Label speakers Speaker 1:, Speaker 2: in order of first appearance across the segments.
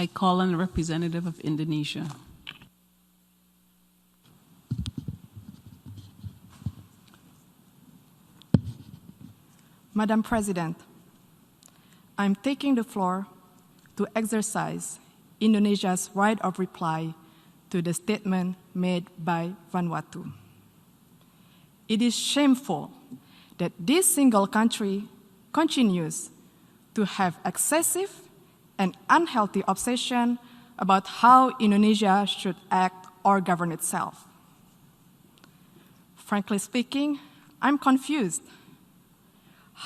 Speaker 1: I call on the representative of Indonesia.
Speaker 2: Madam President, I'm taking the floor to exercise Indonesia's right of reply to the statement made by Vanuatu. It is shameful that this single country continues to have excessive and unhealthy obsession about how Indonesia should act or govern itself. Frankly speaking, I'm confused.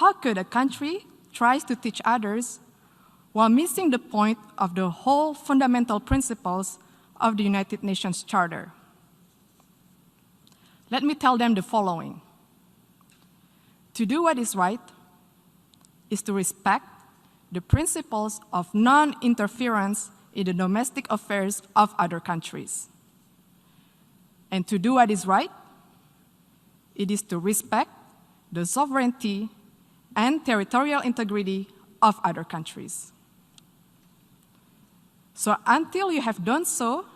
Speaker 2: How could a country try to teach others while missing the point of the whole fundamental principles of the United Nations Charter? Let me tell them the following. To do what is right is to respect the principles of non-interference in the domestic affairs of other countries. And to do what is right, it is to respect the sovereignty and territorial integrity of other countries. So until you have done so,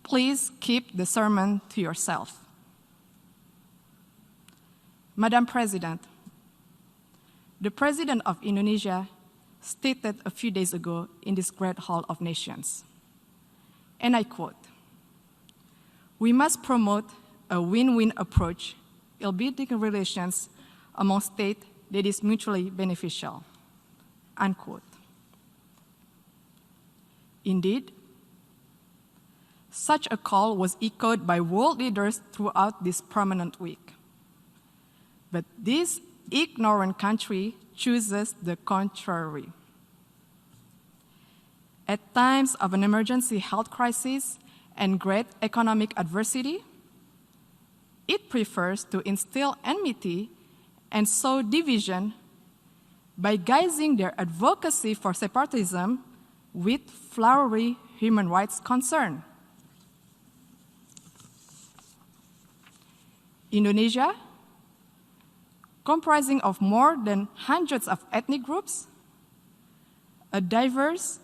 Speaker 2: please keep the sermon to yourself. Madam President, the President of Indonesia stated a few days ago in this great Hall of Nations, and I quote, "We must promote a win-win approach in building relations among states that is mutually beneficial," unquote. Indeed, such a call was echoed by world leaders throughout this prominent week. But this ignorant country chooses the contrary. At times of an emergency health crisis and great economic adversity, it prefers to instill enmity and sow division by guising their advocacy for separatism with flowery human rights concern. Indonesia, comprising of more than hundreds of ethnic groups, a diverse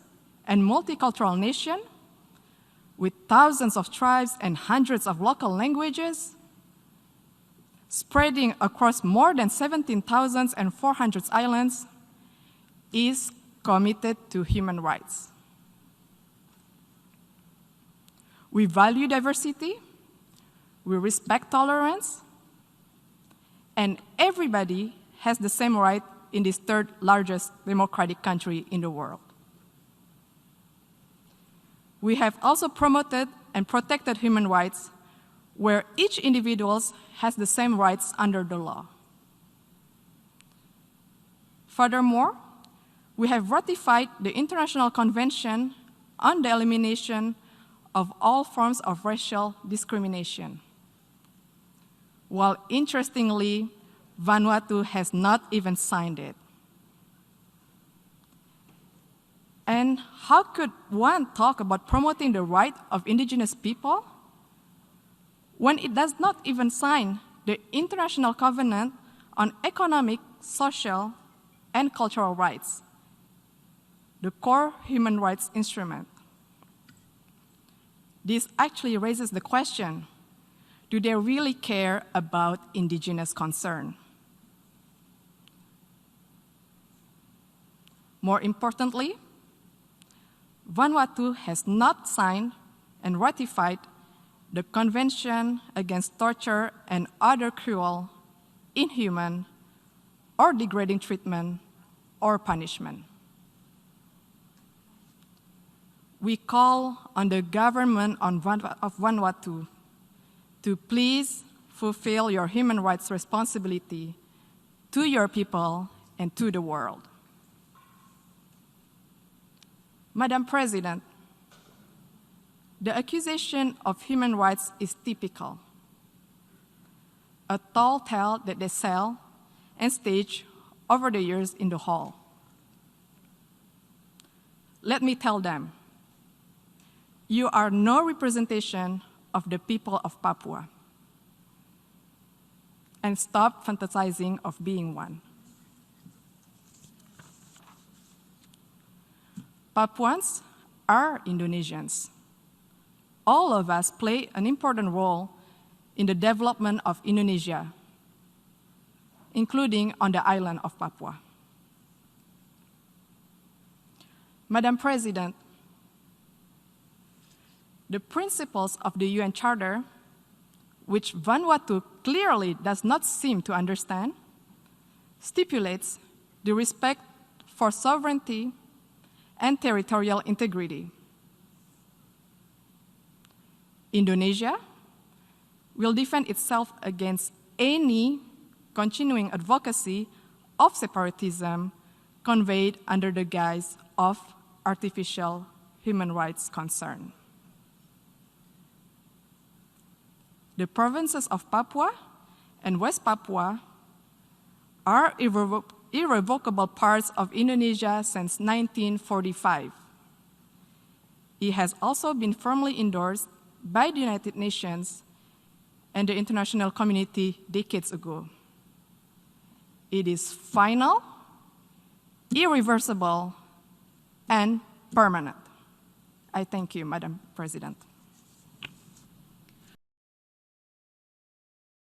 Speaker 2: and multicultural nation with thousands of tribes and hundreds of local languages, spreading across more than 17,400 islands, is committed to human rights. We value diversity, we respect tolerance, and everybody has the same right in this third largest democratic country in the world. We have also promoted and protected human rights where each individual has the same rights under the law. Furthermore, we have ratified the International Convention on the Elimination of All Forms of Racial Discrimination, while interestingly, Vanuatu has not even signed it. And how could one talk about promoting the right of indigenous people when it does not even sign the International Covenant on Economic, Social, and Cultural Rights, the core human rights instrument? This actually raises the question, do they really care about indigenous concern? More importantly, Vanuatu has not signed and ratified the Convention Against Torture and Other Cruel, Inhuman, or Degrading Treatment or Punishment. We call on the government of Vanuatu to please fulfill your human rights responsibility to your people and to the world. Madam President, the accusation of human rights is typical, a tall tale that they sell and stage over the years in the hall. Let me tell them, you are no representation of the people of Papua, and stop fantasizing of being one. Papuans are Indonesians. All of us play an important role in the development of Indonesia, including on the island of Papua. Madam President, the principles of the UN Charter, which Vanuatu clearly does not seem to understand, stipulates the respect for sovereignty and territorial integrity. Indonesia will defend itself against any continuing advocacy of separatism conveyed under the guise of artificial human rights concern. The provinces of Papua and West Papua are irrevocable parts of Indonesia since 1945. It has also been firmly endorsed by the United Nations and the international community decades ago. It is final, irreversible, and permanent. I thank you, Madam President.